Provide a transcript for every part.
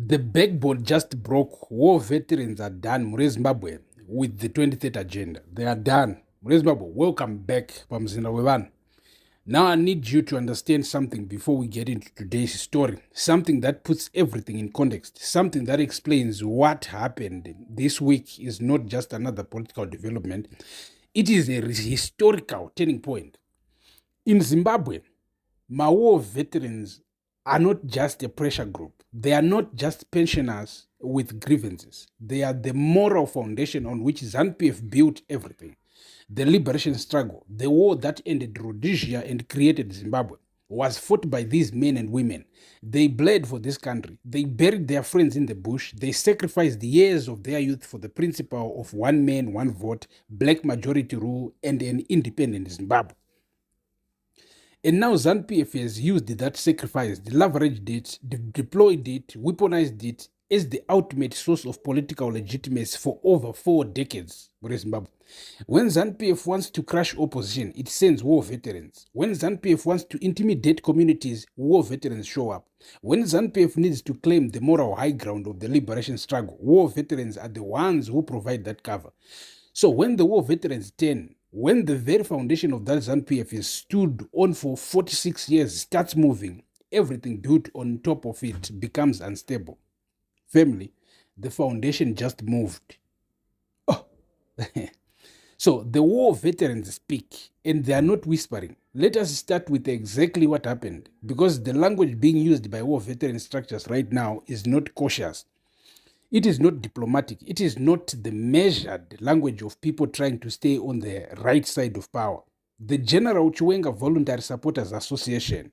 The backbone just broke. War veterans are done. Mure Zimbabwe with the 2030 agenda. They are done. Mure Zimbabwe, welcome back. Pamzinda wevan. Now I need you to understand something before we get into today's story. Something that puts everything in context. Something that explains what happened this week is not just another political development. It is a historical turning point. In Zimbabwe, my war veterans are not just a pressure group. They are not just pensioners with grievances. They are the moral foundation on which ZANU-PF built everything. The liberation struggle, the war that ended Rhodesia and created Zimbabwe, was fought by these men and women. They bled for this country. They buried their friends in the bush. They sacrificed the years of their youth for the principle of one man, one vote, black majority rule, and an independent Zimbabwe. And now ZANU-PF has used that sacrifice, leveraged it, deployed it, weaponized it as the ultimate source of political legitimacy for over 4 decades. When ZANU-PF wants to crush opposition, it sends war veterans. When ZANU-PF wants to intimidate communities, war veterans show up. When ZANU-PF needs to claim the moral high ground of the liberation struggle, war veterans are the ones who provide that cover. So when the war veterans turn, when the very foundation of that ZANU-PF is stood on for 46 years starts moving, everything built on top of it becomes unstable. Family, the foundation just moved. Oh. So the war veterans speak, and they are not whispering. Let us start with exactly what happened, because the language being used by war veteran structures right now is not cautious. It is not diplomatic. It is not the measured language of people trying to stay on the right side of power. The General Chiwenga Voluntary Supporters Association,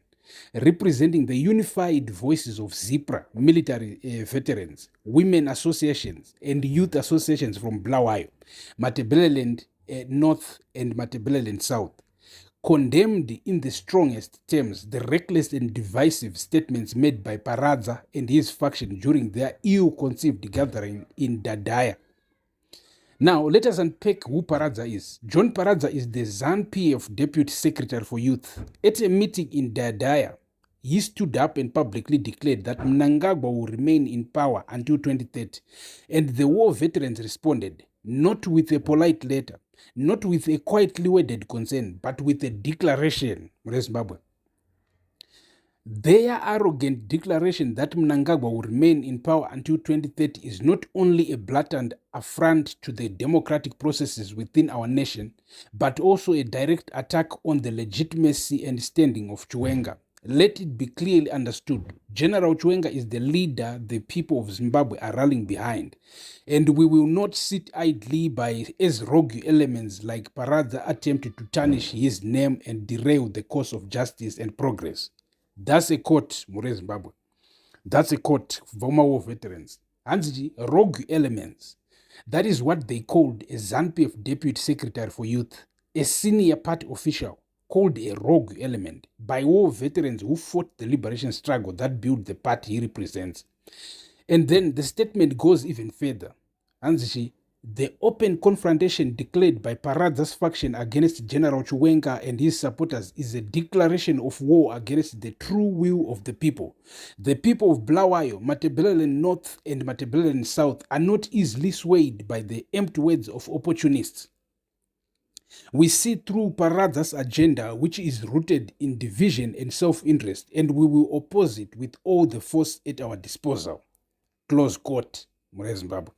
representing the unified voices of ZIPRA, military veterans, women associations, and youth associations from Bulawayo, Matabeleland North and Matabeleland South, condemned in the strongest terms the reckless and divisive statements made by Paradza and his faction during their ill-conceived gathering in Dadaya. Now, let us unpack who Paradza is. John Paradza is the ZANU-PF Deputy Secretary for Youth. At a meeting in Dadaya, he stood up and publicly declared that Mnangagwa will remain in power until 2030. And the war veterans responded, not with a polite letter, not with a quietly worded concern, but with a declaration. Their arrogant declaration that Mnangagwa will remain in power until 2030 is not only a blatant affront to the democratic processes within our nation, but also a direct attack on the legitimacy and standing of Chiwenga. Let it be clearly understood, General Chiwenga is the leader the people of Zimbabwe are rallying behind, and we will not sit idly by as rogue elements like Paradza attempted to tarnish his name and derail the course of justice and progress. That's a quote, Mure Zimbabwe. That's a quote, former war veterans. Hanziji, rogue elements. That is what they called a ZANU-PF Deputy Secretary for Youth, a senior party official called a rogue element by war veterans who fought the liberation struggle that built the party he represents. And then the statement goes even further. Hanziji, the open confrontation declared by Paradza's faction against General Chiwenga and his supporters is a declaration of war against the true will of the people. The people of Bulawayo, Matabeleland North and Matabeleland South are not easily swayed by the empty words of opportunists. We see through Paradza's agenda, which is rooted in division and self-interest, and we will oppose it with all the force at our disposal. Close quote, Mure Zimbabwe.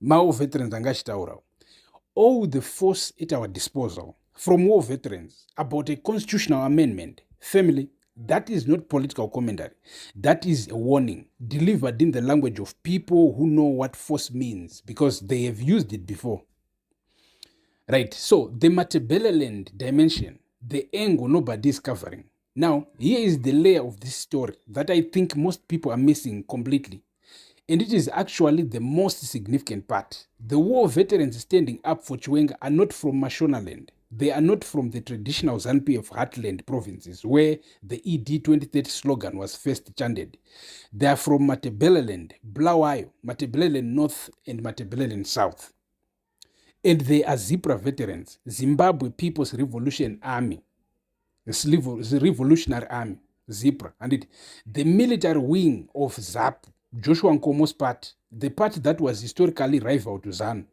Mao veterans angachitaura. All the force at our disposal from war veterans about a constitutional amendment. Family, that is not political commentary. That is a warning delivered in the language of people who know what force means because they have used it before. Right, so the Matabeleland dimension, the angle nobody is covering. Now, here is the layer of this story that I think most people are missing completely. And it is actually the most significant part. The war veterans standing up for Chiwenga are not from Mashonaland. They are not from the traditional ZANU-PF heartland provinces where the ED 2030 slogan was first chanted. They are from Matabeleland, Bulawayo, Matabeleland North and Matabeleland South. And they are ZIPRA veterans, Zimbabwe People's Revolution Army, the Revolutionary Army, ZIPRA, and the military wing of ZAP, Joshua Nkomo's part, the part that was historically rival to ZANU,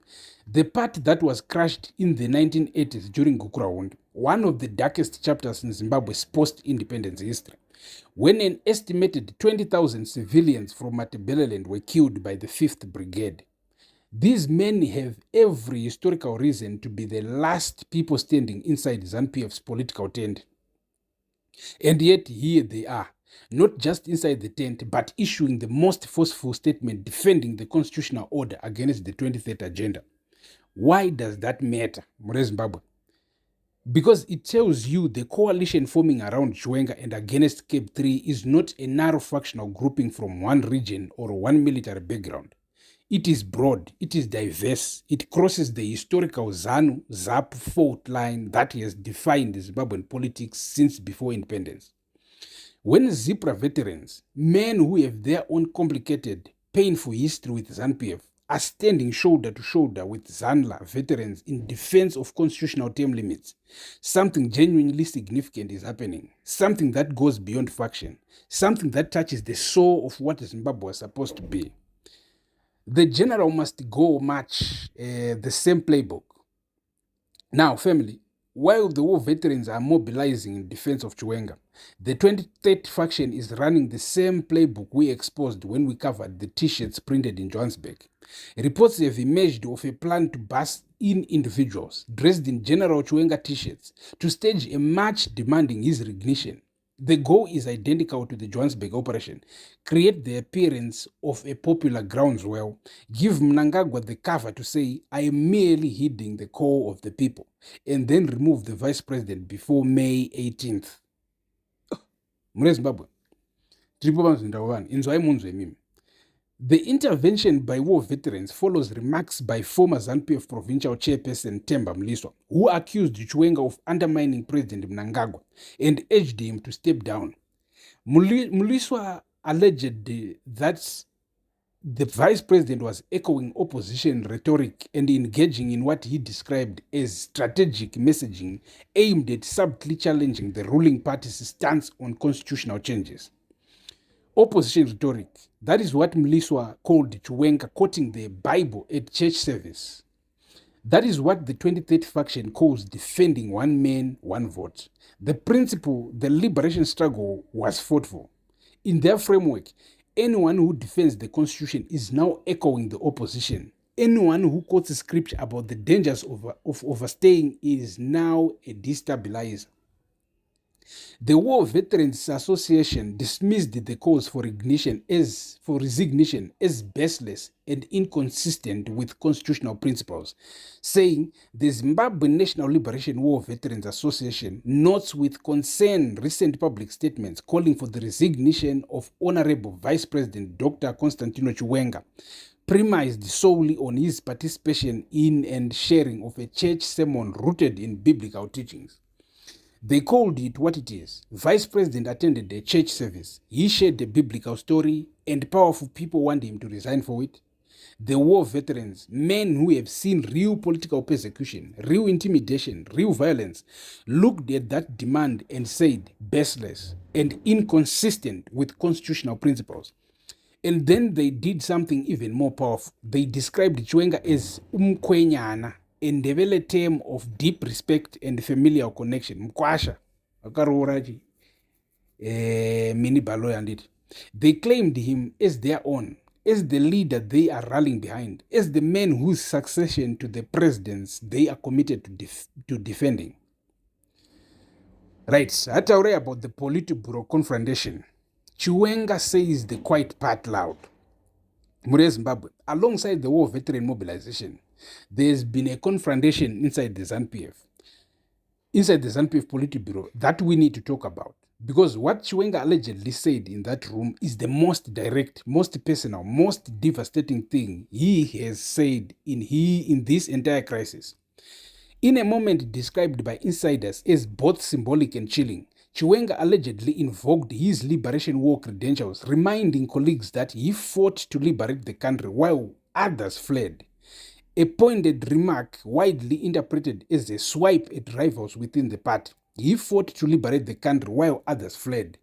the part that was crushed in the 1980s during Gukurahundi, one of the darkest chapters in Zimbabwe's post-independence history, when an estimated 20,000 civilians from Matabeleland were killed by the 5th Brigade. These men have every historical reason to be the last people standing inside ZANU-PF's political tent. And yet here they are, not just inside the tent, but issuing the most forceful statement defending the constitutional order against the 23rd agenda. Why does that matter, Zimbabwe? Because it tells you the coalition forming around Chiwenga and against Cape 3 is not a narrow factional grouping from one region or one military background. It is broad, it is diverse, it crosses the historical ZANU-ZAP fault line that has defined Zimbabwean politics since before independence. When ZIPRA veterans, men who have their own complicated, painful history with ZANU-PF, are standing shoulder to shoulder with ZANLA veterans in defense of constitutional term limits, something genuinely significant is happening, something that goes beyond faction, something that touches the soul of what Zimbabwe was supposed to be. The general must go match the same playbook. Now, family, while the war veterans are mobilizing in defense of Chiwenga, the 23rd faction is running the same playbook we exposed when we covered the t-shirts printed in Johannesburg. Reports have emerged of a plan to bust in individuals dressed in General Chiwenga t-shirts to stage a march demanding his recognition. The goal is identical to the Johannesburg operation. Create the appearance of a popular groundswell. Give Mnangagwa the cover to say, I am merely heeding the call of the people. And then remove the vice president before May 18th. Zimbabwe. The intervention by war veterans follows remarks by former ZANU-PF provincial chairperson Themba Mliswa, who accused Chiwenga of undermining President Mnangagwa and urged him to step down. Mliswa alleged that the vice president was echoing opposition rhetoric and engaging in what he described as strategic messaging aimed at subtly challenging the ruling party's stance on constitutional changes. Opposition rhetoric, that is what Mliswa called Chiwenga quoting the Bible at church service. That is what the 23rd faction calls defending one man, one vote. The principle the liberation struggle was fought for. In their framework, anyone who defends the constitution is now echoing the opposition. Anyone who quotes scripture about the dangers of overstaying is now a destabilizer. The War Veterans Association dismissed the calls for resignation as baseless and inconsistent with constitutional principles, saying the Zimbabwe National Liberation War Veterans Association notes with concern recent public statements calling for the resignation of Honorable Vice President Dr. Constantino Chiwenga, premised solely on his participation in and sharing of a church sermon rooted in biblical teachings. They called it what it is. Vice President attended a church service. He shared a biblical story and powerful people want him to resign for it. The war veterans, men who have seen real political persecution, real intimidation, real violence, looked at that demand and said baseless and inconsistent with constitutional principles. And then they did something even more powerful. They described Chiwenga as umkwenyana, a Ndebele term of deep respect and familiar connection. Mkwasha. Mini baloy and it. They claimed him as their own, as the leader they are rallying behind, as the man whose succession to the presidents they are committed to defending. Right, Ataure about the Politburo confrontation. Chiwenga says the quiet part loud. Zimbabwe, alongside the war veteran mobilization, there's been a confrontation inside the ZANU-PF Politburo that we need to talk about. Because what Chiwenga allegedly said in that room is the most direct, most personal, most devastating thing he has said in this entire crisis. In a moment described by insiders as both symbolic and chilling, Chiwenga allegedly invoked his liberation war credentials, reminding colleagues that he fought to liberate the country while others fled. A pointed remark widely interpreted as a swipe at rivals within the party. He fought to liberate the country while others fled.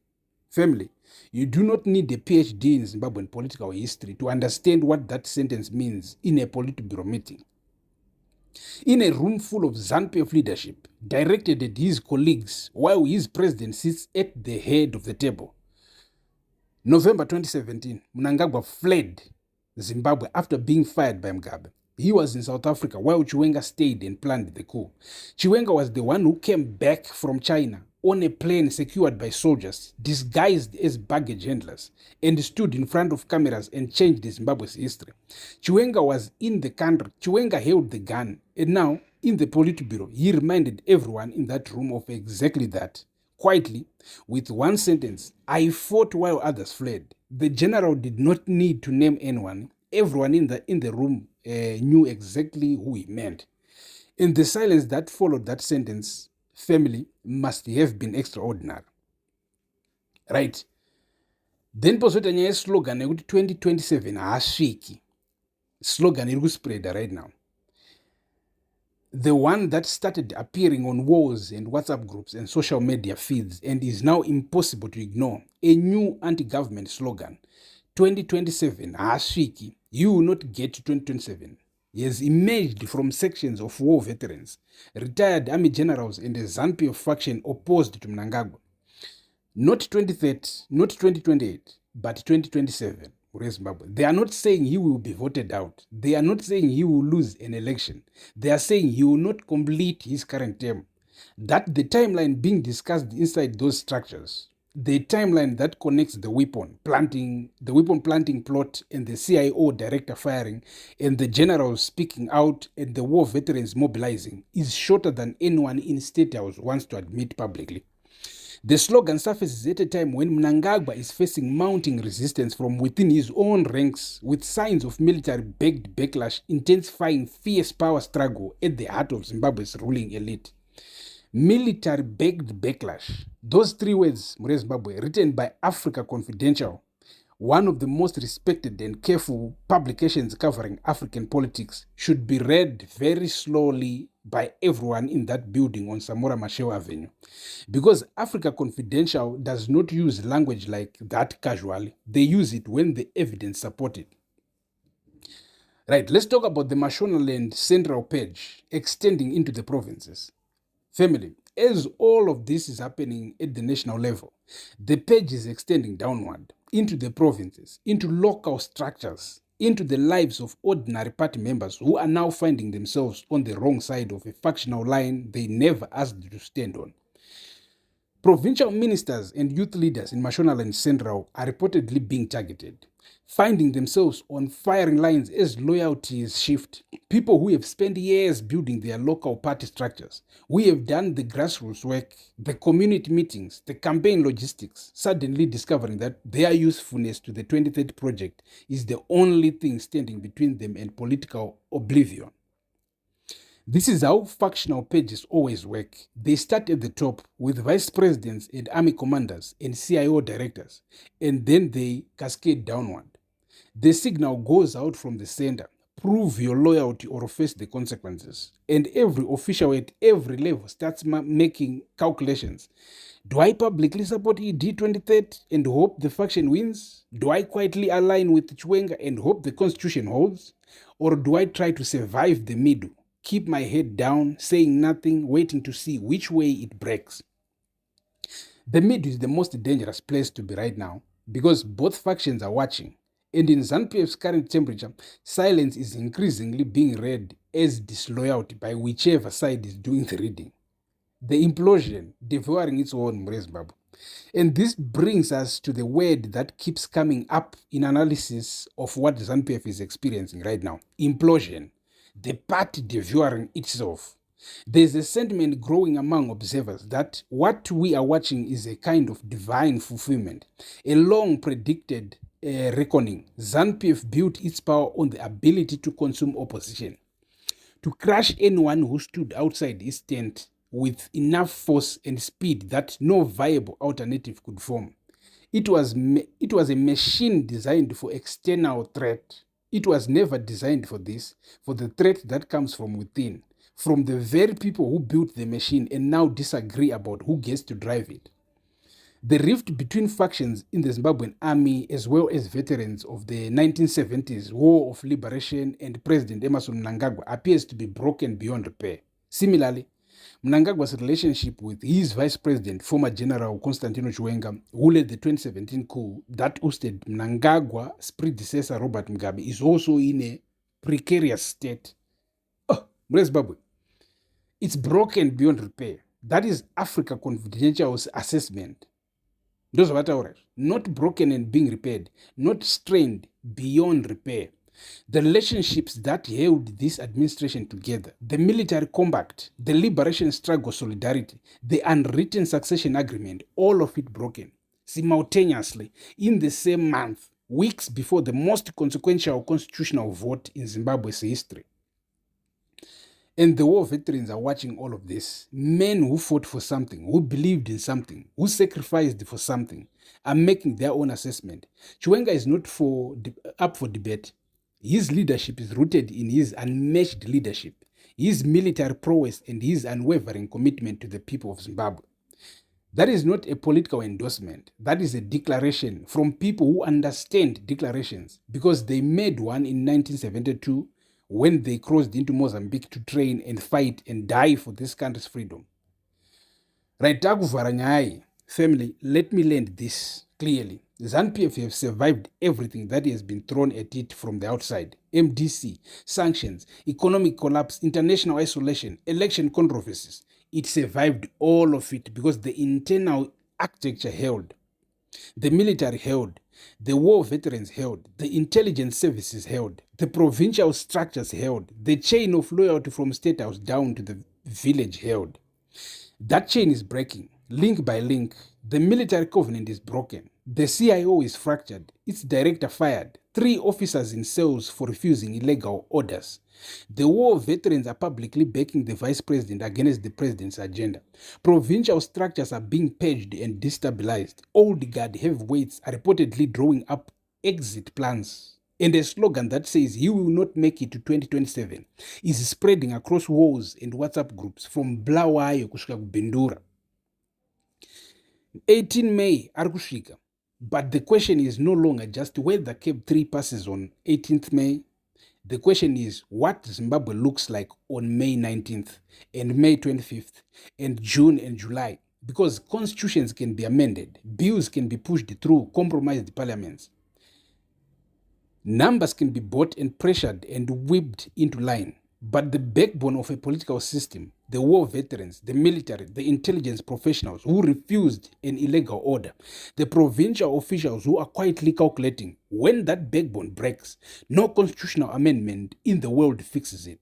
Family, you do not need a PhD in Zimbabwean political history to understand what that sentence means in a Politburo meeting. In a room full of ZANU-PF leadership, directed at his colleagues while his president sits at the head of the table. November 2017, Mnangagwa fled Zimbabwe after being fired by Mugabe. He was in South Africa while Chiwenga stayed and planned the coup. Chiwenga was the one who came back from China on a plane secured by soldiers, disguised as baggage handlers, and stood in front of cameras and changed Zimbabwe's history. Chiwenga was in the country. Chiwenga held the gun, and now, in the Politburo, he reminded everyone in that room of exactly that. Quietly, with one sentence, I fought while others fled. The general did not need to name anyone. Everyone in the room knew exactly who he meant. And the silence that followed that sentence, family, must have been extraordinary. Right? Then pozoita nyaya yeslogan yekuti 2027 haasviki. Slogan iri kuspreada right now. The one that started appearing on walls and WhatsApp groups and social media feeds and is now impossible to ignore. A new anti-government slogan. 2027 haasviki. You will not get to 2027. He has emerged from sections of war veterans, retired army generals and a ZANU-PF faction opposed to Mnangagwa. Not 2030, not 2028, but 2027. Zimbabwe. They are not saying he will be voted out. They are not saying he will lose an election. They are saying he will not complete his current term. That the timeline being discussed inside those structures, the timeline that connects the weapon planting plot and the CIO director firing and the generals speaking out and the war veterans mobilizing is shorter than anyone in State House wants to admit publicly. The slogan surfaces at a time when Mnangagwa is facing mounting resistance from within his own ranks, with signs of military-backed backlash intensifying fierce power struggle at the heart of Zimbabwe's ruling elite. Military-backed backlash. Those three words, Zimbabwe, written by Africa Confidential, one of the most respected and careful publications covering African politics, should be read very slowly by everyone in that building on Samora Machel Avenue. Because Africa Confidential does not use language like that casually. They use it when the evidence supports it. Right, let's talk about the Mashonaland central page extending into the provinces. Family, as all of this is happening at the national level, the page is extending downward into the provinces, into local structures, into the lives of ordinary party members who are now finding themselves on the wrong side of a factional line they never asked to stand on. Provincial ministers and youth leaders in Mashonaland Central are reportedly being targeted, finding themselves on firing lines as loyalties shift. People who have spent years building their local party structures, who have done the grassroots work, the community meetings, the campaign logistics, suddenly discovering that their usefulness to the 2030 project is the only thing standing between them and political oblivion. This is how factional pages always work. They start at the top with vice presidents and army commanders and CIO directors, and then they cascade downward. The signal goes out from the center. Prove your loyalty or face the consequences. And every official at every level starts making calculations. Do I publicly support ED 2030 and hope the faction wins? Do I quietly align with Chiwenga and hope the constitution holds? Or do I try to survive the middle? Keep my head down, saying nothing, waiting to see which way it breaks. The middle is the most dangerous place to be right now because both factions are watching. And in ZANU-PF's current temperature, silence is increasingly being read as disloyalty by whichever side is doing the reading. The implosion devouring its own Zimbabwe. And this brings us to the word that keeps coming up in analysis of what ZANU-PF is experiencing right now. Implosion. The party devouring itself. There's a sentiment growing among observers that what we are watching is a kind of divine fulfillment, a long predicted reckoning. ZANU-PF built its power on the ability to consume opposition, to crush anyone who stood outside its tent with enough force and speed that no viable alternative could form. It was a machine designed for external threat. It was never designed for this, for the threat that comes from within, from the very people who built the machine and now disagree about who gets to drive it. The rift between factions in the Zimbabwean army, as well as veterans of the 1970s War of Liberation and President Emerson Mnangagwa, appears to be broken beyond repair. Similarly, Mnangagwa's relationship with his vice president, former General Constantino Chiwenga, who led the 2017 coup that ousted Mnangagwa's predecessor Robert Mugabe, is also in a precarious state. Zimbabwe, it's broken beyond repair. That is Africa Confidential's assessment. Those are what I not broken and being repaired, not strained beyond repair. The relationships that held this administration together, the military compact, the liberation struggle solidarity, the unwritten succession agreement, all of it broken simultaneously in the same month, weeks before the most consequential constitutional vote in Zimbabwe's history. And the war veterans are watching all of this. Men who fought for something, who believed in something, who sacrificed for something, are making their own assessment. Chiwenga is not up for debate. His leadership is rooted in his unmatched leadership, his military prowess, and his unwavering commitment to the people of Zimbabwe. That is not a political endorsement. That is a declaration from people who understand declarations, because they made one in 1972 when they crossed into Mozambique to train and fight and die for this country's freedom. Right, family, let me land this clearly. ZANU-PF have survived everything that has been thrown at it from the outside. MDC, sanctions, economic collapse, international isolation, election controversies. It survived all of it because the internal architecture held. The military held. The war veterans held. The intelligence services held. The provincial structures held. The chain of loyalty from State House down to the village held. That chain is breaking, link by link. The military covenant is broken. The CIO is fractured. Its director fired. 3 officers in cells for refusing illegal orders. The war veterans are publicly backing the vice president against the president's agenda. Provincial structures are being purged and destabilized. Old guard heavyweights are reportedly drawing up exit plans. And a slogan that says he will not make it to 2027 is spreading across walls and WhatsApp groups from Bulawayo kusvika kuBindura. 18 May arikusvika. But the question is no longer just whether Cab 3 passes on 18th May. The question is what Zimbabwe looks like on May 19th and May 25th and June and July. Because constitutions can be amended, bills can be pushed through compromised parliaments. Numbers can be bought and pressured and whipped into line. But the backbone of a political system, the war veterans, the military, the intelligence professionals who refused an illegal order, the provincial officials who are quietly calculating, when that backbone breaks, no constitutional amendment in the world fixes it.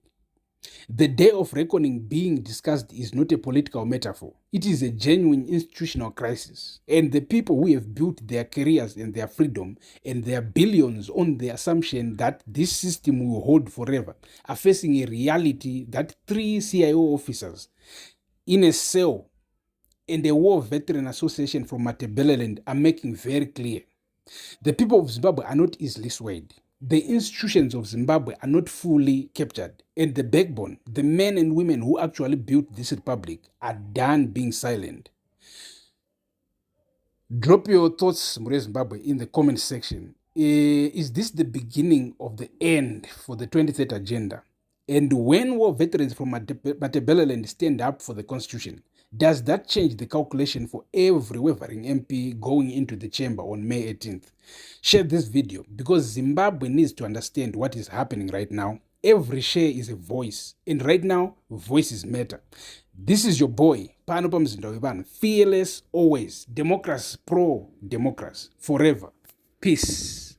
The day of reckoning being discussed is not a political metaphor. It is a genuine institutional crisis. And the people who have built their careers and their freedom and their billions on the assumption that this system will hold forever are facing a reality that 3 CIO officers in a cell and a war veteran association from Matabeleland are making very clear. The people of Zimbabwe are not easily swayed. The institutions of Zimbabwe are not fully captured, and the backbone, the men and women who actually built this republic, are done being silent. Drop your thoughts, Mure Zimbabwe, in the comment section. Is this the beginning of the end for the 23rd agenda? And when war veterans from Matabeleland stand up for the constitution, does that change the calculation for every wavering MP going into the chamber on May 18th? Share this video because Zimbabwe needs to understand what is happening right now. Every share is a voice, and right now, voices matter. This is your boy, Pano Pamzinda Weban, fearless always, democracy, pro-democracy, forever. Peace.